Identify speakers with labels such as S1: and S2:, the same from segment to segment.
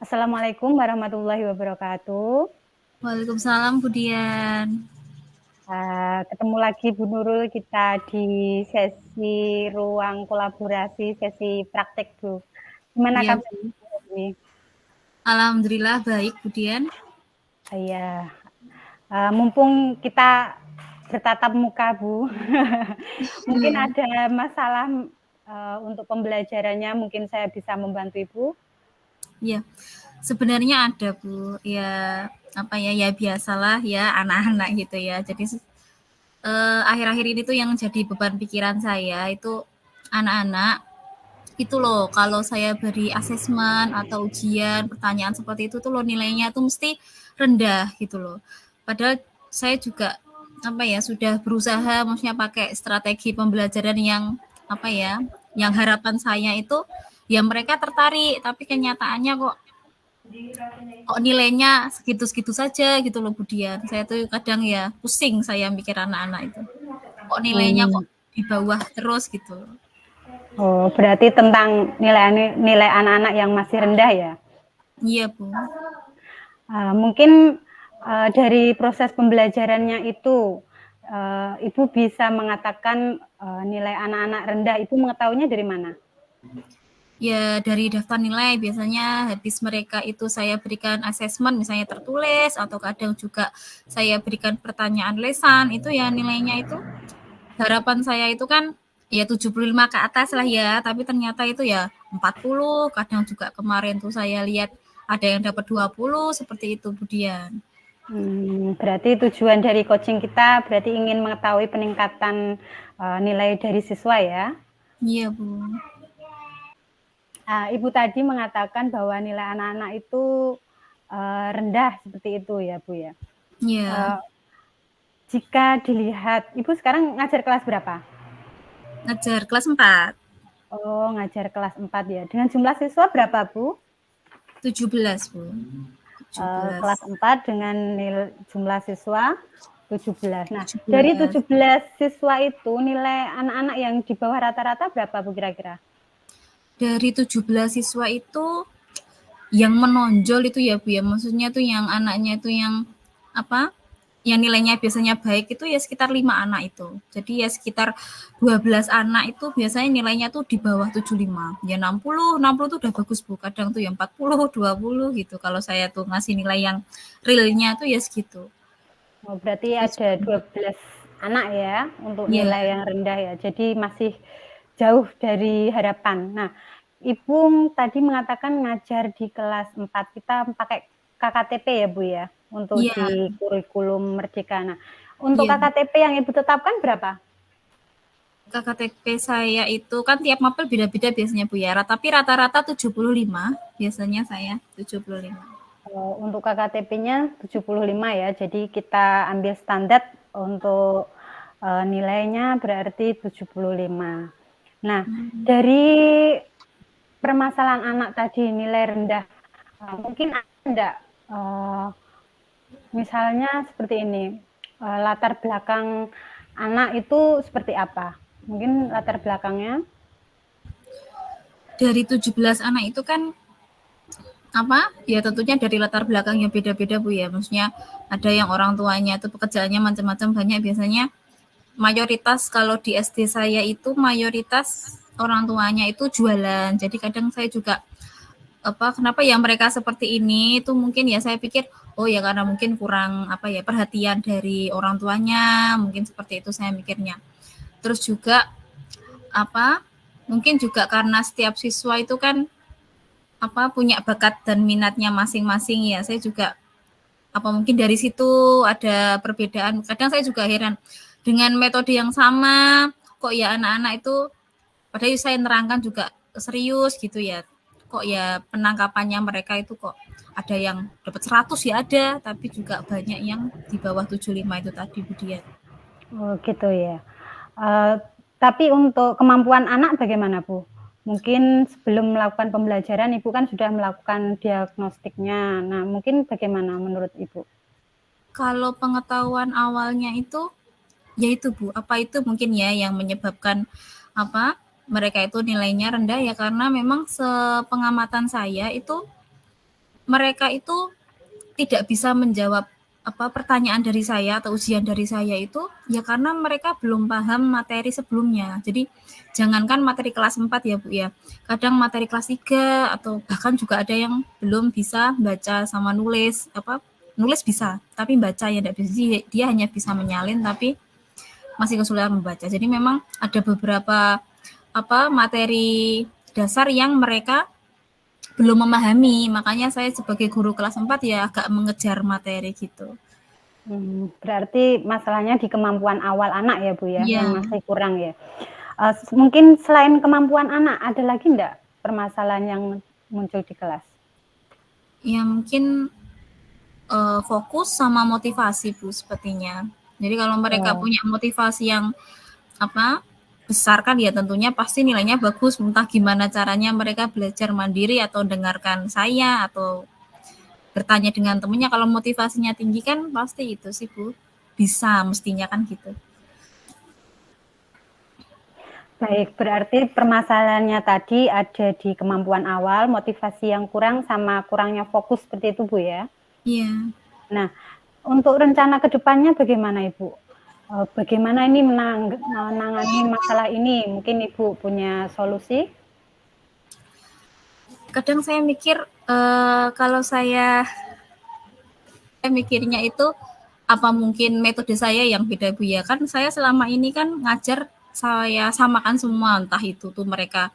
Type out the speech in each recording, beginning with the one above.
S1: Assalamualaikum warahmatullahi wabarakatuh.
S2: Waalaikumsalam Bu Dian.
S1: Ketemu lagi Bu Nurul, kita di sesi ruang kolaborasi, sesi praktek Bu. Gimana
S2: Iya
S1: kabar
S2: Bu.
S1: ini?
S2: Alhamdulillah baik Bu Dian.
S1: Iya, mumpung kita bertatap muka Bu, mungkin
S2: Iya.
S1: ada masalah untuk pembelajarannya, mungkin saya bisa membantu Ibu.
S2: Iya. Sebenarnya ada Bu. Ya apa ya, ya biasalah ya anak-anak gitu ya. Jadi akhir-akhir ini tuh yang jadi beban pikiran saya itu anak-anak itu loh, kalau saya beri asesmen atau ujian pertanyaan seperti itu tuh loh, nilainya tuh mesti rendah gitu loh. Padahal saya juga apa ya, sudah berusaha maksudnya pakai strategi pembelajaran yang apa ya, yang harapan saya itu ya mereka tertarik, tapi kenyataannya kok nilainya segitu-segitu saja gitu loh Bu Dian. Saya tuh kadang ya pusing saya mikir anak-anak itu. Kok nilainya kok
S1: Hmm.
S2: di bawah terus gitu.
S1: Oh, berarti tentang nilai anak-anak yang masih rendah ya?
S2: Iya Bu.
S1: Mungkin dari proses pembelajarannya itu, Ibu bisa mengatakan nilai anak-anak rendah itu mengetahuinya dari mana?
S2: Ya dari daftar nilai, biasanya habis mereka itu saya berikan asesmen misalnya tertulis, atau kadang juga saya berikan pertanyaan lesan, itu ya nilainya itu harapan saya itu kan ya 75 ke atas lah ya, tapi ternyata itu ya 40, kadang juga kemarin tuh saya lihat ada yang dapat 20, seperti itu Bu Dian.
S1: Berarti tujuan dari coaching kita berarti ingin mengetahui peningkatan nilai dari siswa ya?
S2: Iya Bu.
S1: Ibu tadi mengatakan bahwa nilai anak-anak itu rendah seperti itu ya Bu ya?
S2: Iya.
S1: Jika dilihat, Ibu sekarang ngajar kelas berapa?
S2: Ngajar kelas 4.
S1: Oh, ngajar kelas 4 ya. Dengan jumlah siswa berapa Bu?
S2: 17 Bu.
S1: Kelas
S2: 17.
S1: 4 dengan jumlah siswa 17. Nah, dari
S2: 17.
S1: 17 siswa itu nilai anak-anak yang di bawah rata-rata berapa Bu kira-kira?
S2: Dari 17 siswa itu yang menonjol itu ya Bu ya, maksudnya tuh yang anaknya itu yang apa, yang nilainya biasanya baik itu ya sekitar 5 anak itu. Jadi ya sekitar 12 anak itu biasanya nilainya tuh di bawah 75. Ya 60 tuh udah bagus Bu. Kadang tuh yang 40, 20 gitu. Kalau saya tuh ngasih nilai yang realnya tuh ya segitu.
S1: Oh, berarti
S2: Saya
S1: ada
S2: juga,
S1: 12 anak ya untuk
S2: ya,
S1: nilai yang rendah ya. Jadi masih jauh dari harapan. Nah, Ibu tadi mengatakan ngajar di kelas 4. Kita pakai KKTP ya, Bu ya, untuk
S2: ya,
S1: di kurikulum Merdeka. Nah, untuk
S2: ya.
S1: KKTP yang Ibu tetapkan berapa?
S2: KKTP saya itu kan tiap mapel beda-beda biasanya Bu ya. Tapi rata-rata 75 biasanya saya 75.
S1: Untuk KKTP-nya 75 ya. Jadi kita ambil standar untuk nilainya berarti 75. Nah, dari permasalahan anak tadi nilai rendah, mungkin ada misalnya seperti ini, latar belakang anak itu seperti apa? Mungkin latar belakangnya.
S2: Dari 17 anak itu kan apa ya, tentunya dari latar belakang yang beda-beda Bu ya, maksudnya ada yang orang tuanya itu pekerjaannya macam-macam, banyak biasanya mayoritas kalau di SD saya itu mayoritas orang tuanya itu jualan. Jadi kadang saya juga apa, kenapa ya mereka seperti ini itu, mungkin ya saya pikir oh ya karena mungkin kurang apa ya, perhatian dari orang tuanya, mungkin seperti itu saya mikirnya. Terus juga apa, mungkin juga karena setiap siswa itu kan apa, punya bakat dan minatnya masing-masing ya. Saya juga apa mungkin dari situ ada perbedaan. Kadang saya juga heran dengan metode yang sama kok ya anak-anak itu, padahal saya nerangkan juga serius gitu ya. Kok ya penangkapannya mereka itu kok ada yang dapat 100 ya ada, tapi juga banyak yang di bawah 75 itu tadi Bu Dian.
S1: Oh, gitu ya. Uh, tapi untuk kemampuan anak bagaimana, Bu? Mungkin sebelum melakukan pembelajaran, Ibu kan sudah melakukan diagnostiknya. Nah, mungkin bagaimana menurut Ibu?
S2: Kalau pengetahuan awalnya itu ya itu Bu, apa itu mungkin ya yang menyebabkan apa mereka itu nilainya rendah ya, karena memang sepengamatan saya itu mereka itu tidak bisa menjawab pertanyaan dari saya atau ujian dari saya itu ya karena mereka belum paham materi sebelumnya. Jadi jangankan materi kelas 4 ya Bu ya. Kadang materi kelas 3 atau bahkan juga ada yang belum bisa baca sama nulis, nulis bisa, tapi baca ya tidak bisa. Dia hanya bisa menyalin tapi masih kesulitan membaca. Jadi memang ada beberapa materi dasar yang mereka belum memahami, makanya saya sebagai guru kelas 4 ya agak mengejar materi gitu.
S1: Berarti masalahnya di kemampuan awal anak ya Bu ya,
S2: Iya.
S1: yang masih kurang ya. Mungkin selain kemampuan anak, ada lagi enggak permasalahan yang muncul di kelas?
S2: Ya mungkin fokus sama motivasi Bu sepertinya. Jadi kalau mereka punya motivasi yang besar kan ya tentunya pasti nilainya bagus, entah gimana caranya mereka belajar mandiri atau dengarkan saya atau bertanya dengan temennya. Kalau motivasinya tinggi kan pasti itu sih Bu, bisa mestinya kan gitu.
S1: Baik, berarti permasalahannya tadi ada di kemampuan awal, motivasi yang kurang sama kurangnya fokus seperti itu Bu ya?
S2: Iya.
S1: Nah, untuk rencana ke depannya bagaimana Ibu? Bagaimana ini menangani masalah ini? Mungkin Ibu punya solusi?
S2: Kadang saya mikir kalau saya mikirnya itu apa mungkin metode saya yang beda Bu ya, kan saya selama ini kan ngajar saya samakan semua, entah itu tuh mereka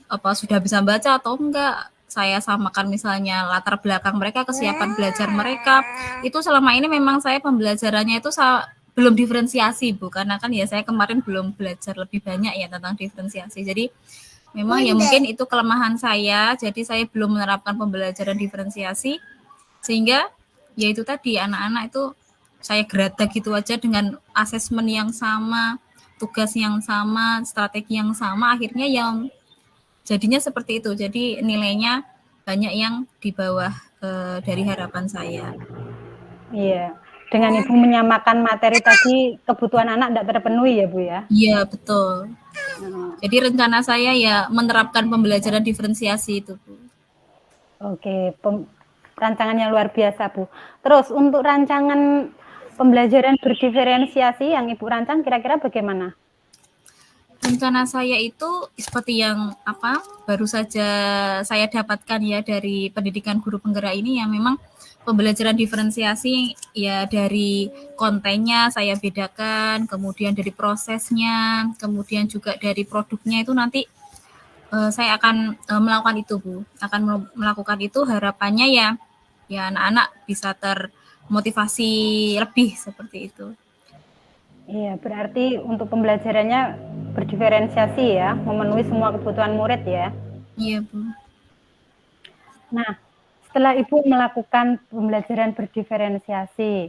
S2: sudah bisa baca atau enggak, saya samakan misalnya latar belakang mereka, kesiapan belajar mereka, itu selama ini memang saya pembelajarannya itu belum diferensiasi Bu, karena kan ya saya kemarin belum belajar lebih banyak ya tentang diferensiasi, jadi memang ya mungkin itu kelemahan saya, jadi saya belum menerapkan pembelajaran diferensiasi, sehingga ya itu tadi anak-anak itu saya gerada gitu aja dengan asesmen yang sama, tugas yang sama, strategi yang sama, akhirnya yang jadinya seperti itu. Jadi nilainya banyak yang di bawah dari harapan saya.
S1: Iya, dengan Ibu menyamakan materi tadi, kebutuhan anak tidak terpenuhi ya Bu ya?
S2: Iya betul. Jadi rencana saya ya menerapkan pembelajaran diferensiasi itu Bu.
S1: Oke, rancangannya luar biasa Bu. Terus untuk rancangan pembelajaran berdiferensiasi yang Ibu rancang kira-kira bagaimana?
S2: Rencana saya itu seperti yang baru saja saya dapatkan ya dari pendidikan guru penggerak ini, yang memang pembelajaran diferensiasi ya dari kontennya saya bedakan, kemudian dari prosesnya, kemudian juga dari produknya itu nanti saya akan melakukan itu Bu, akan melakukan itu, harapannya ya anak-anak bisa termotivasi lebih seperti itu.
S1: Iya, berarti untuk pembelajarannya berdiferensiasi ya, memenuhi semua kebutuhan murid ya.
S2: Iya Bu.
S1: Nah, setelah Ibu melakukan pembelajaran berdiferensiasi,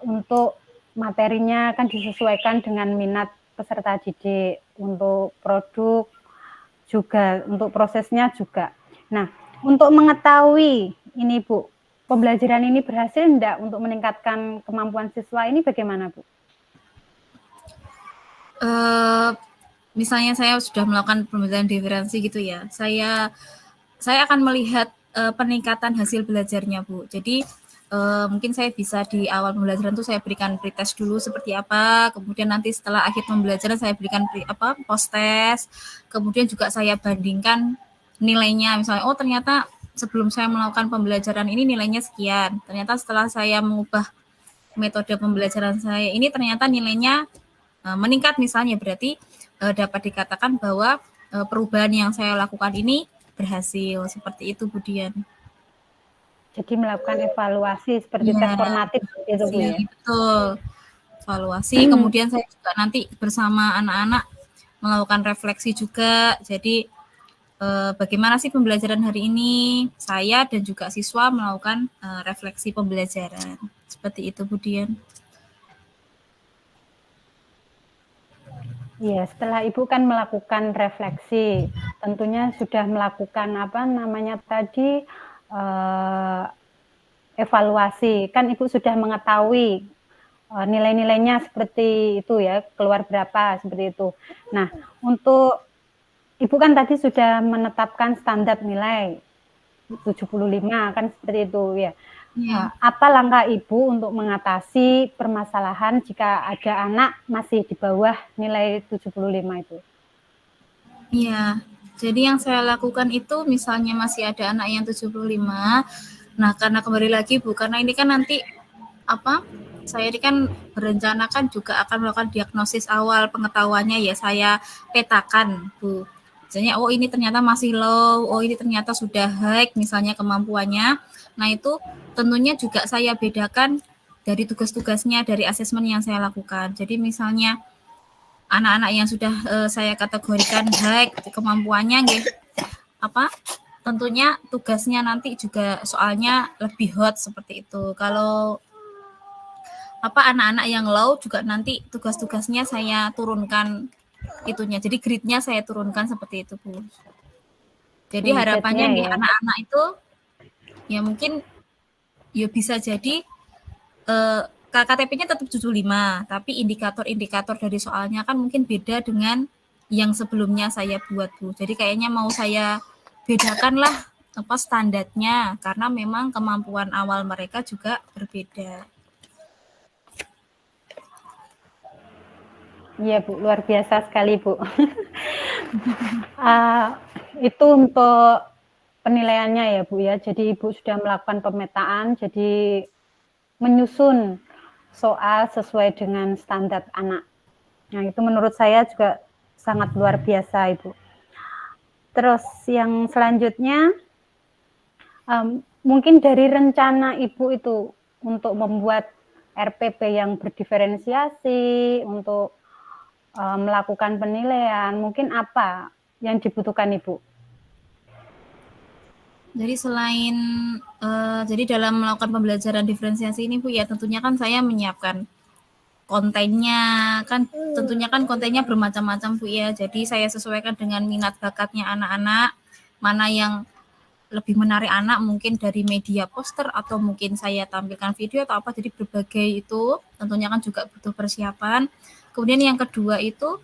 S1: untuk materinya kan disesuaikan dengan minat peserta didik, untuk produk juga, untuk prosesnya juga. Nah, untuk mengetahui ini Bu, pembelajaran ini berhasil enggak untuk meningkatkan kemampuan siswa ini bagaimana Bu?
S2: Misalnya saya sudah melakukan pembelajaran diferensi gitu ya, saya akan melihat peningkatan hasil belajarnya Bu. Jadi mungkin saya bisa di awal pembelajaran tuh saya berikan pretest dulu seperti apa, kemudian nanti setelah akhir pembelajaran saya berikan post test, kemudian juga saya bandingkan nilainya, misalnya oh ternyata sebelum saya melakukan pembelajaran ini nilainya sekian, ternyata setelah saya mengubah metode pembelajaran saya ini ternyata nilainya meningkat misalnya, berarti dapat dikatakan bahwa perubahan yang saya lakukan ini berhasil, seperti itu Bu Dian.
S1: Jadi melakukan evaluasi seperti tes formatif itu Bu ya?
S2: Betul, evaluasi, kemudian saya juga nanti bersama anak-anak melakukan refleksi juga, jadi bagaimana sih pembelajaran hari ini, saya dan juga siswa melakukan refleksi pembelajaran, seperti itu Bu Dian.
S1: Iya, setelah Ibu kan melakukan refleksi, tentunya sudah melakukan tadi evaluasi. Kan Ibu sudah mengetahui nilai-nilainya seperti itu ya, keluar berapa seperti itu. Nah, untuk Ibu kan tadi sudah menetapkan standar nilai. 75 kan seperti itu ya.
S2: Iya.
S1: Apa langkah Ibu untuk mengatasi permasalahan jika ada anak masih di bawah nilai 75 itu?
S2: Iya. Jadi yang saya lakukan itu misalnya masih ada anak yang 75. Nah, karena kembali lagi Bu, karena ini kan nanti saya ini kan berencana kan juga akan melakukan diagnosis awal pengetahuannya ya saya petakan Bu. Misalnya oh ini ternyata masih low, oh ini ternyata sudah high misalnya kemampuannya. Nah itu tentunya juga saya bedakan dari tugas-tugasnya dari asesmen yang saya lakukan. Jadi misalnya anak-anak yang sudah saya kategorikan high kemampuannya gitu, tentunya tugasnya nanti juga soalnya lebih hot seperti itu. Kalau anak-anak yang low juga nanti tugas-tugasnya saya turunkan itunya. Jadi gridnya saya turunkan seperti itu, Bu. Jadi harapannya nih
S1: ya.
S2: anak-anak itu ya mungkin ya bisa jadi KTP-nya tetap 75, tapi indikator-indikator dari soalnya kan mungkin beda dengan yang sebelumnya saya buat, Bu. Jadi kayaknya mau saya bedakan lah standarnya karena memang kemampuan awal mereka juga berbeda.
S1: Iya Bu, luar biasa sekali Bu. Itu untuk penilaiannya ya Bu ya. Jadi Ibu sudah melakukan pemetaan, jadi menyusun soal sesuai dengan standar anak. Nah itu menurut saya juga sangat luar biasa Ibu. Terus yang selanjutnya, mungkin dari rencana Ibu itu untuk membuat RPP yang berdiferensiasi, untuk melakukan penilaian, mungkin apa yang dibutuhkan Ibu?
S2: Jadi selain jadi dalam melakukan pembelajaran diferensiasi ini Bu ya tentunya kan saya menyiapkan kontennya kan tentunya kan kontennya bermacam-macam Bu ya. Jadi saya sesuaikan dengan minat bakatnya anak-anak, mana yang lebih menarik anak mungkin dari media poster atau mungkin saya tampilkan video atau apa, jadi berbagai itu tentunya kan juga butuh persiapan. Kemudian yang kedua itu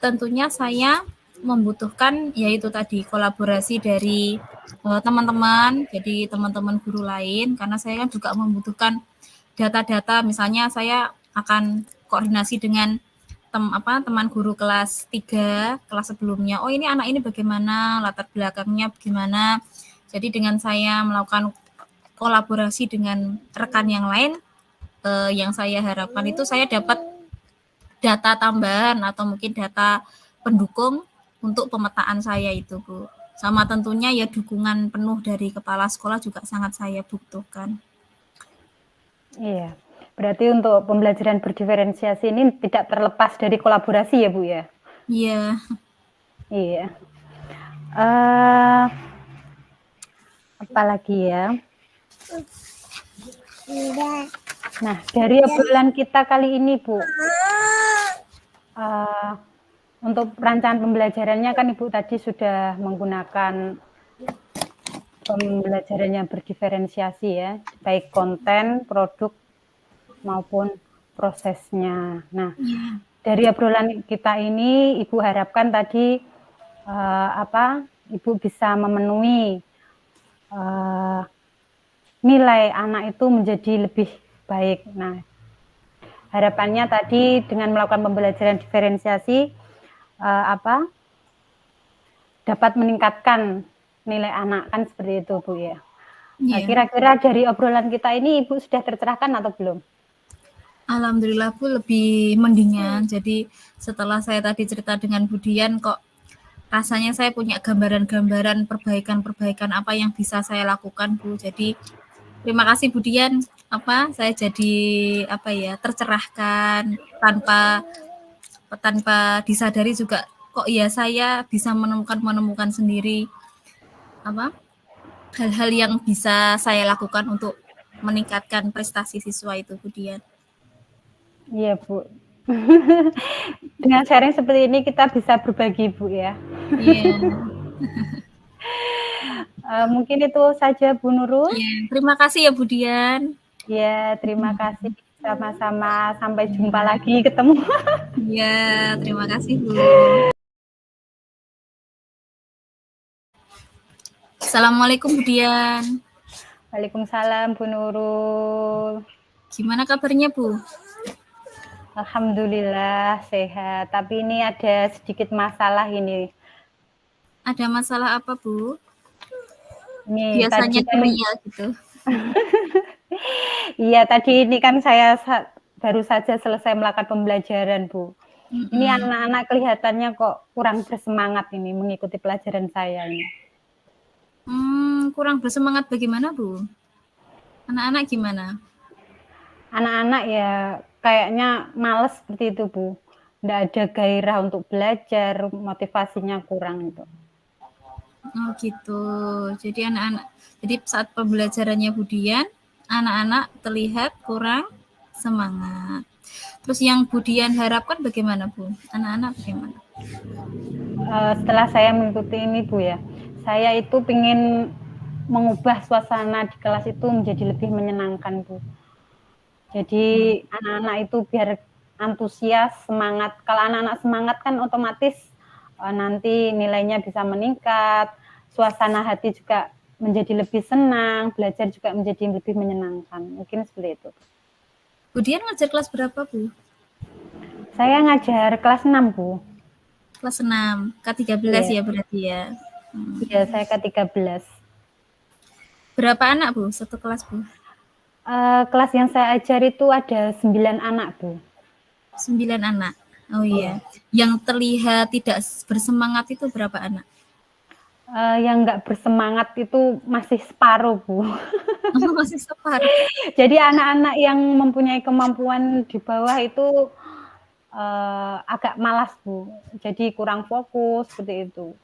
S2: tentunya saya membutuhkan yaitu tadi kolaborasi dari teman-teman, jadi teman-teman guru lain karena saya kan juga membutuhkan data-data, misalnya saya akan koordinasi dengan teman guru kelas 3, kelas sebelumnya. Oh ini anak ini bagaimana, latar belakangnya bagaimana. Jadi dengan saya melakukan kolaborasi dengan rekan yang lain, yang saya harapkan itu saya dapat data tambahan atau mungkin data pendukung untuk pemetaan saya itu, Bu. Sama tentunya ya dukungan penuh dari kepala sekolah juga sangat saya butuhkan.
S1: Iya, berarti untuk pembelajaran berdiferensiasi ini tidak terlepas dari kolaborasi ya Bu ya?
S2: Iya.
S1: Iya. Apalagi ya? Nah, dari obrolan kita kali ini Bu, untuk perancangan pembelajarannya kan Ibu tadi sudah menggunakan pembelajarannya berdiferensiasi ya, baik konten, produk maupun prosesnya. Nah, dari obrolan kita ini Ibu harapkan tadi Ibu bisa memenuhi nilai anak itu menjadi lebih baik. Nah, harapannya tadi dengan melakukan pembelajaran diferensiasi dapat meningkatkan nilai anak kan seperti itu Bu ya. Nah, kira-kira dari obrolan kita ini Ibu sudah tercerahkan atau belum?
S2: Alhamdulillah Bu lebih mendingan. Jadi setelah saya tadi cerita dengan Budian kok rasanya saya punya gambaran-gambaran perbaikan-perbaikan apa yang bisa saya lakukan Bu. Jadi terima kasih Budian, saya jadi tercerahkan tanpa disadari juga kok ya saya bisa menemukan sendiri hal-hal yang bisa saya lakukan untuk meningkatkan prestasi siswa itu Budian.
S1: Iya Bu. Dengan sharing seperti ini kita bisa berbagi Bu ya.
S2: Iya.
S1: Mungkin itu saja Bu Nurul.
S2: Terima kasih ya Budian.
S1: Ya, terima kasih. Sama-sama. Sampai jumpa lagi, ketemu.
S2: Ya, terima kasih Bu. Assalamualaikum Bu Dian.
S1: Waalaikumsalam Bu Nurul.
S2: Gimana kabarnya Bu?
S1: Alhamdulillah sehat, tapi ini ada sedikit masalah ini.
S2: Ada masalah apa Bu?
S1: Ini
S2: Biasanya
S1: tadi kan,
S2: ceria gitu.
S1: iya tadi ini kan saya baru saja selesai melakukan pembelajaran Bu. Ini anak-anak kelihatannya kok kurang bersemangat ini mengikuti pelajaran saya ini.
S2: Kurang bersemangat bagaimana Bu? Anak-anak gimana?
S1: Anak-anak ya kayaknya males seperti itu Bu. Nggak ada gairah untuk belajar, motivasinya kurang itu.
S2: Oh gitu. Jadi saat pembelajarannya Bu Dian, anak-anak terlihat kurang semangat. Terus yang Bu Dian harapkan bagaimana Bu? Anak-anak bagaimana?
S1: Setelah saya mengikuti ini Bu ya, saya itu ingin mengubah suasana di kelas itu menjadi lebih menyenangkan Bu. Jadi anak-anak itu biar antusias, semangat. Kalau anak-anak semangat kan otomatis nanti nilainya bisa meningkat, suasana hati juga menjadi lebih senang, belajar juga menjadi lebih menyenangkan. Mungkin seperti itu.
S2: Bu Dian ngajar kelas berapa Bu?
S1: Saya ngajar kelas 6 Bu.
S2: Kelas 6, K13 ya berarti ya.
S1: Iya, saya K13.
S2: Berapa anak Bu? Satu kelas Bu?
S1: Kelas yang saya ajar itu ada 9 anak Bu.
S2: 9 anak. Oh iya. Yang terlihat tidak bersemangat itu berapa anak?
S1: Yang nggak bersemangat itu masih separuh Bu.
S2: Oh, masih separuh.
S1: Jadi anak-anak yang mempunyai kemampuan di bawah itu agak malas Bu. Jadi kurang fokus seperti itu.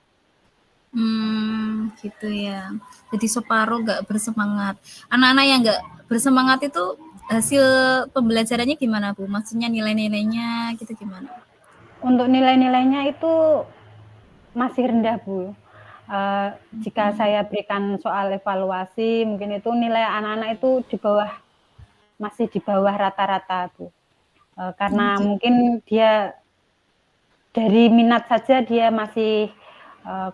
S2: Gitu ya. Jadi separuh nggak bersemangat. Anak-anak yang nggak bersemangat itu hasil pembelajarannya gimana Bu? Maksudnya nilai-nilainya gitu gimana?
S1: Untuk nilai-nilainya itu masih rendah Bu. Jika saya berikan soal evaluasi, mungkin itu nilai anak-anak itu masih di bawah rata-rata Bu. Karena mungkin dia dari minat saja dia masih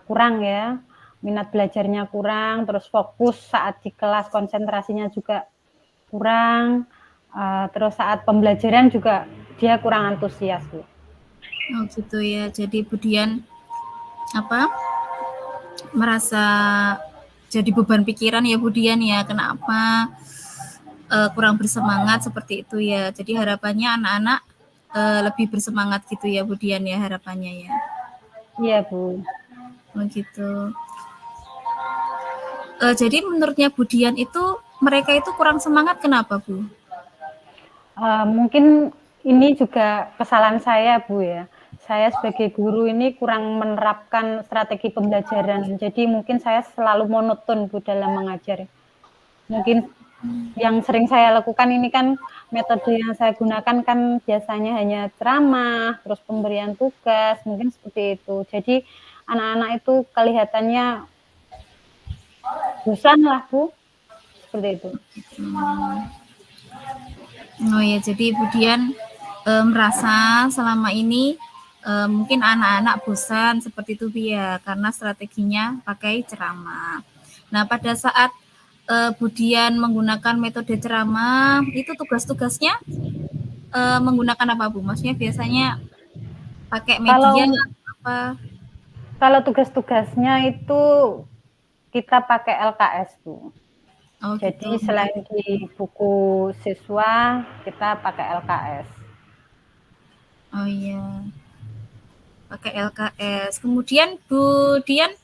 S1: kurang ya, minat belajarnya kurang, terus fokus saat di kelas konsentrasinya juga kurang, terus saat pembelajaran juga dia kurang antusias Bu.
S2: Oh gitu ya. Jadi Bu Dian merasa jadi beban pikiran ya Bu Dian ya, kenapa kurang bersemangat seperti itu ya. Jadi harapannya anak-anak lebih bersemangat gitu ya Bu Dian ya, harapannya ya.
S1: Iya Bu.
S2: Begitu. Jadi menurutnya Bu Dian itu mereka itu kurang semangat kenapa Bu?
S1: Mungkin ini juga kesalahan saya Bu ya. Saya sebagai guru ini kurang menerapkan strategi pembelajaran. Jadi mungkin saya selalu monoton Bu dalam mengajar. Mungkin yang sering saya lakukan ini kan metode yang saya gunakan kan biasanya hanya ceramah, terus pemberian tugas, mungkin seperti itu. Jadi anak-anak itu kelihatannya bosan lah Bu, seperti itu.
S2: Oh ya, jadi Bu Dian merasa selama ini mungkin anak-anak bosan seperti itu ya, karena strateginya pakai ceramah. Nah, pada saat Bu Dian menggunakan metode ceramah, itu tugas-tugasnya menggunakan apa Bu? Maksudnya biasanya pakai media apa?
S1: Kalau tugas-tugasnya itu kita pakai LKS Bu.
S2: Oh,
S1: Jadi
S2: gitu.
S1: selain di buku siswa, kita pakai LKS.
S2: Oh iya, pakai LKS. Kemudian Bu Dian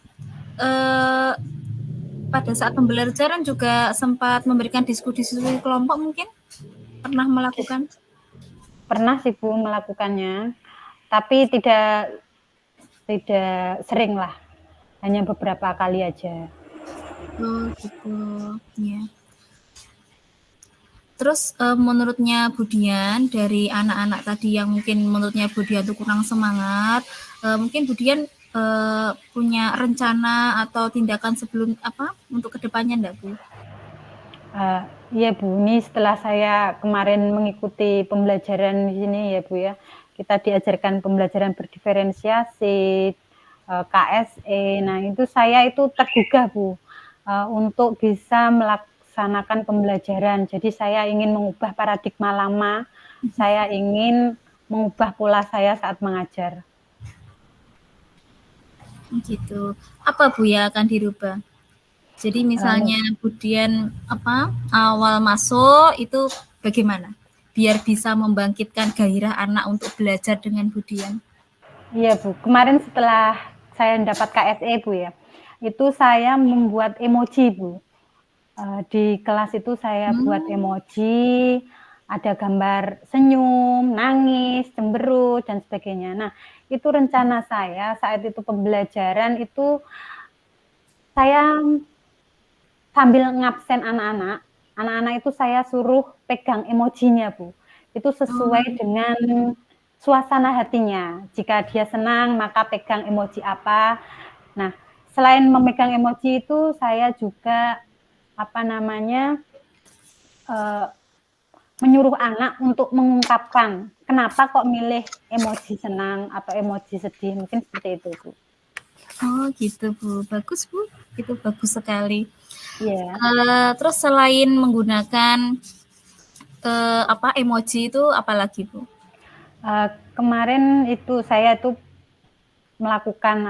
S2: pada saat pembelajaran juga sempat memberikan diskusi kelompok mungkin? Pernah melakukan?
S1: Pernah sih Bu melakukannya, tapi tidak sering lah, hanya beberapa kali aja.
S2: Oh gitu, ya. Terus menurutnya Bu Dian dari anak-anak tadi yang mungkin menurutnya Bu Dian itu kurang semangat, mungkin Bu Dian punya rencana atau tindakan sebelum untuk kedepannya enggak Bu?
S1: Iya Bu, ini setelah saya kemarin mengikuti pembelajaran di sini ya Bu ya, kita diajarkan pembelajaran berdiferensiasi, KSE. Nah itu saya itu tergugah Bu. untuk bisa melaksanakan pembelajaran. Jadi saya ingin mengubah paradigma lama, saya ingin mengubah pola saya saat mengajar.
S2: Gitu. Apa Bu yang akan dirubah? Jadi misalnya kemudian awal masuk itu bagaimana? Biar bisa membangkitkan gairah anak untuk belajar dengan Budian.
S1: Iya Bu, kemarin setelah saya dapat KSE Bu ya, itu saya membuat emoji Bu. Di kelas itu saya buat emoji, ada gambar senyum, nangis, cemberut, dan sebagainya. Nah, itu rencana saya saat itu pembelajaran itu saya sambil ngabsen anak-anak itu saya suruh pegang emojinya Bu. Itu sesuai dengan suasana hatinya. Jika dia senang, maka pegang emoji apa. Nah, selain memegang emoji itu, saya juga menyuruh anak untuk mengungkapkan kenapa kok milih emoji senang atau emoji sedih, mungkin seperti itu Bu.
S2: Oh gitu Bu, bagus Bu, itu bagus sekali.
S1: Iya.
S2: Terus selain menggunakan emoji itu apalagi Bu?
S1: Kemarin itu saya tuh melakukan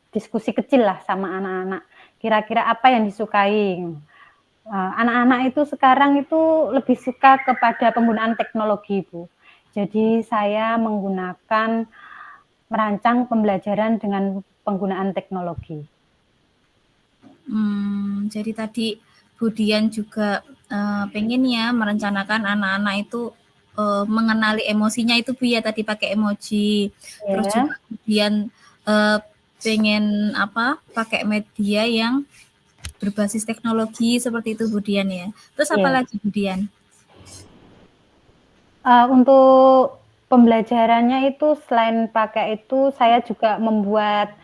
S1: diskusi kecil lah sama anak-anak. Kira-kira apa yang disukai? Anak-anak itu sekarang itu lebih suka kepada penggunaan teknologi, Bu. Jadi saya merancang pembelajaran dengan penggunaan teknologi.
S2: Jadi tadi Budian juga pengen ya merencanakan anak-anak itu mengenali emosinya itu Bu ya, tadi pakai emoji.
S1: Ya.
S2: Terus juga Budian pengen pakai media yang berbasis teknologi seperti itu Budian ya. Terus apa lagi Budian?
S1: Untuk pembelajarannya itu selain pakai itu saya juga membuat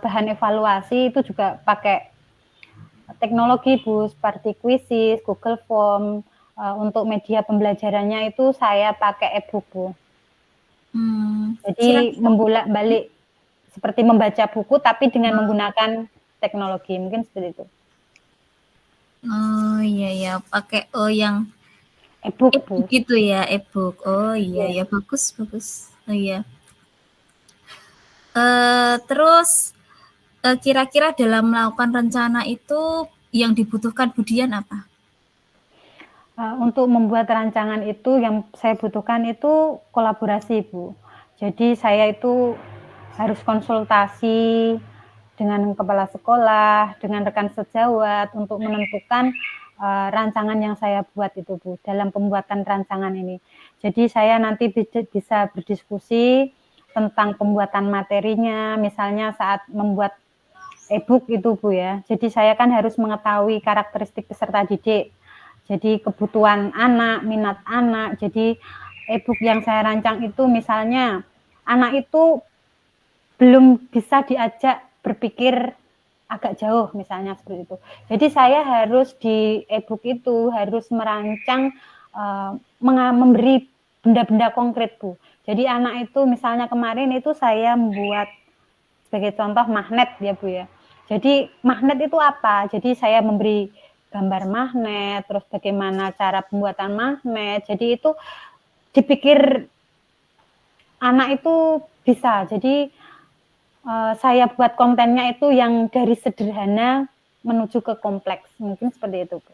S1: bahan evaluasi itu juga pakai teknologi Bu, seperti Quizizz, Google Form. Untuk media pembelajarannya itu saya pakai e-book Bu. Jadi membolak-balik seperti membaca buku tapi dengan menggunakan teknologi, mungkin seperti itu.
S2: Oh iya ya, pakai yang
S1: e-book Bu.
S2: Gitu ya, e-book. Oh iya ya, bagus. Oh iya. Terus kira-kira dalam melakukan rencana itu yang dibutuhkan Budian apa?
S1: Untuk membuat rancangan itu yang saya butuhkan itu kolaborasi Bu. Jadi saya itu harus konsultasi dengan kepala sekolah, dengan rekan sejawat untuk menentukan rancangan yang saya buat itu Bu dalam pembuatan rancangan ini. Jadi saya nanti bisa berdiskusi tentang pembuatan materinya, misalnya saat membuat e-book itu Bu ya. Jadi saya kan harus mengetahui karakteristik peserta didik. Jadi kebutuhan anak, minat anak. Jadi e-book yang saya rancang itu misalnya anak itu belum bisa diajak berpikir agak jauh misalnya seperti itu. Jadi saya harus di e-book itu harus merancang memberi benda-benda konkret Bu. Jadi anak itu misalnya kemarin itu saya membuat sebagai contoh magnet ya Bu ya. Jadi magnet itu apa? Jadi saya memberi gambar magnet, terus bagaimana cara pembuatan magnet. Jadi itu dipikir anak itu bisa. Jadi saya buat kontennya itu yang dari sederhana menuju ke kompleks. Mungkin seperti itu, Bu.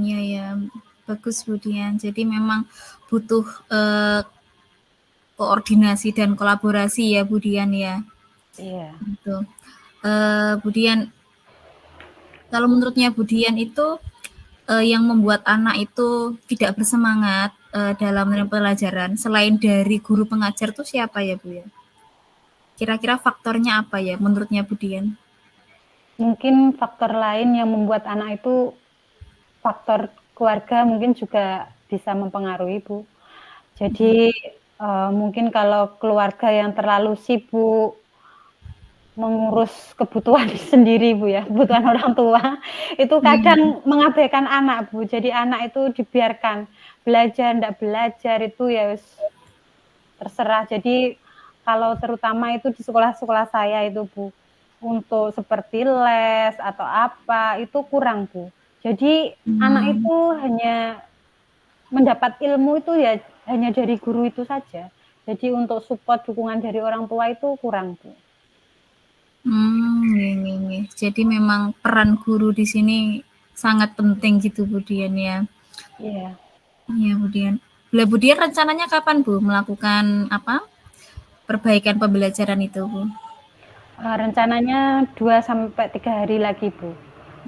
S2: Ya, bagus Budian. Jadi memang butuh koordinasi dan kolaborasi ya Budian ya.
S1: Iya.
S2: Gitu. Budian, kalau menurutnya Budian itu yang membuat anak itu tidak bersemangat dalam pelajaran selain dari guru pengajar itu siapa ya Bu ya? Kira-kira faktornya apa ya menurutnya Budian?
S1: Mungkin faktor lain yang membuat anak itu faktor keluarga mungkin juga bisa mempengaruhi Bu. Jadi mungkin kalau keluarga yang terlalu sibuk mengurus kebutuhan sendiri Bu ya, kebutuhan orang tua, itu kadang mengabaikan anak Bu. Jadi anak itu dibiarkan belajar, enggak belajar itu ya terserah. Jadi kalau terutama itu di sekolah-sekolah saya itu Bu, untuk seperti les atau apa itu kurang Bu. Jadi anak itu hanya mendapat ilmu itu ya hanya dari guru itu saja. Jadi untuk support dukungan dari orang tua itu kurang Bu.
S2: Nggih. Jadi memang peran guru di sini sangat penting gitu Bu Dian ya.
S1: Iya.
S2: Iya Bu Dian. Lah Bu Dian rencananya kapan Bu melakukan apa? Perbaikan pembelajaran itu Bu?
S1: Rencananya 2 sampai 3 hari lagi Bu.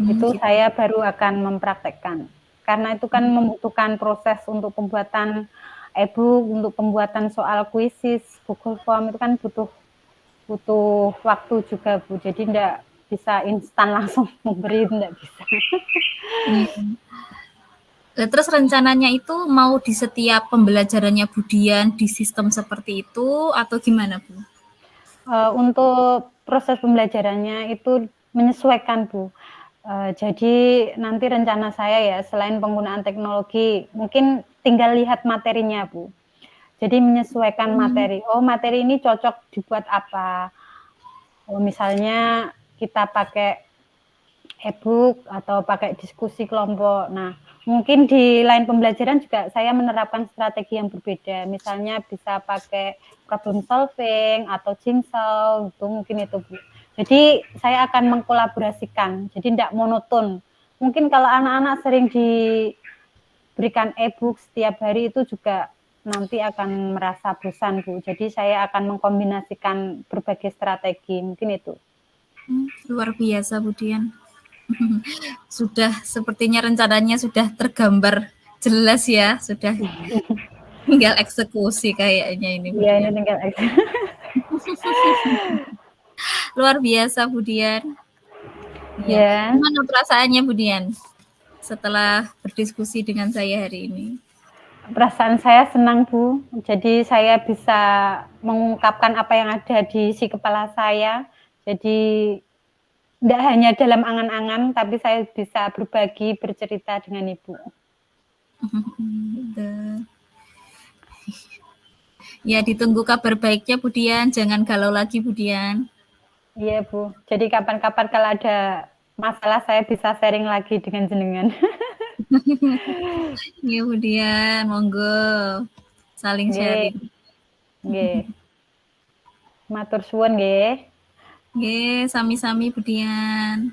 S1: Itu
S2: Gitu.
S1: saya baru akan mempraktekkan. Karena itu kan membutuhkan proses untuk pembuatan e-book, untuk pembuatan soal kuisis, Google Form itu kan butuh butuh waktu juga Bu. Jadi enggak bisa instan langsung memberi, enggak bisa.
S2: Iya. Terus rencananya itu mau di setiap pembelajarannya Bu Dian di sistem seperti itu atau gimana Bu?
S1: Untuk proses pembelajarannya itu menyesuaikan Bu. Jadi nanti rencana saya ya selain penggunaan teknologi, mungkin tinggal lihat materinya Bu. Jadi menyesuaikan materi. Oh materi ini cocok dibuat apa? Oh, misalnya kita pakai e-book atau pakai diskusi kelompok. Nah, mungkin di lain pembelajaran juga saya menerapkan strategi yang berbeda. Misalnya bisa pakai problem solving atau jigsaw, itu mungkin itu Bu. Jadi saya akan mengkolaborasikan, jadi tidak monoton. Mungkin kalau anak-anak sering diberikan e-book setiap hari itu juga nanti akan merasa bosan Bu. Jadi saya akan mengkombinasikan berbagai strategi, mungkin itu.
S2: Luar biasa Bu Dian. Sudah sepertinya rencananya sudah tergambar jelas ya, sudah tinggal eksekusi kayaknya ini Bu
S1: Iya, ini
S2: Dian.
S1: tinggal
S2: Luar biasa Bu Dian. Iya.
S1: ya.
S2: Gimana perasaannya Bu Dian setelah berdiskusi dengan saya hari ini?
S1: Perasaan saya senang Bu, jadi saya bisa mengungkapkan apa yang ada di isi kepala saya. Jadi tidak hanya dalam angan-angan, tapi saya bisa berbagi, bercerita dengan Ibu.
S2: Ya ditunggu kabar baiknya Bu Dian, jangan galau lagi Bu Dian.
S1: Iya Bu, jadi kapan-kapan kalau ada masalah saya bisa sharing lagi dengan jenengan.
S2: Iya Bu Dian, monggo saling
S1: Nggih,
S2: sharing.
S1: nggih. Matur suwun nggih.
S2: Nggih, sami-sami Bu Dian.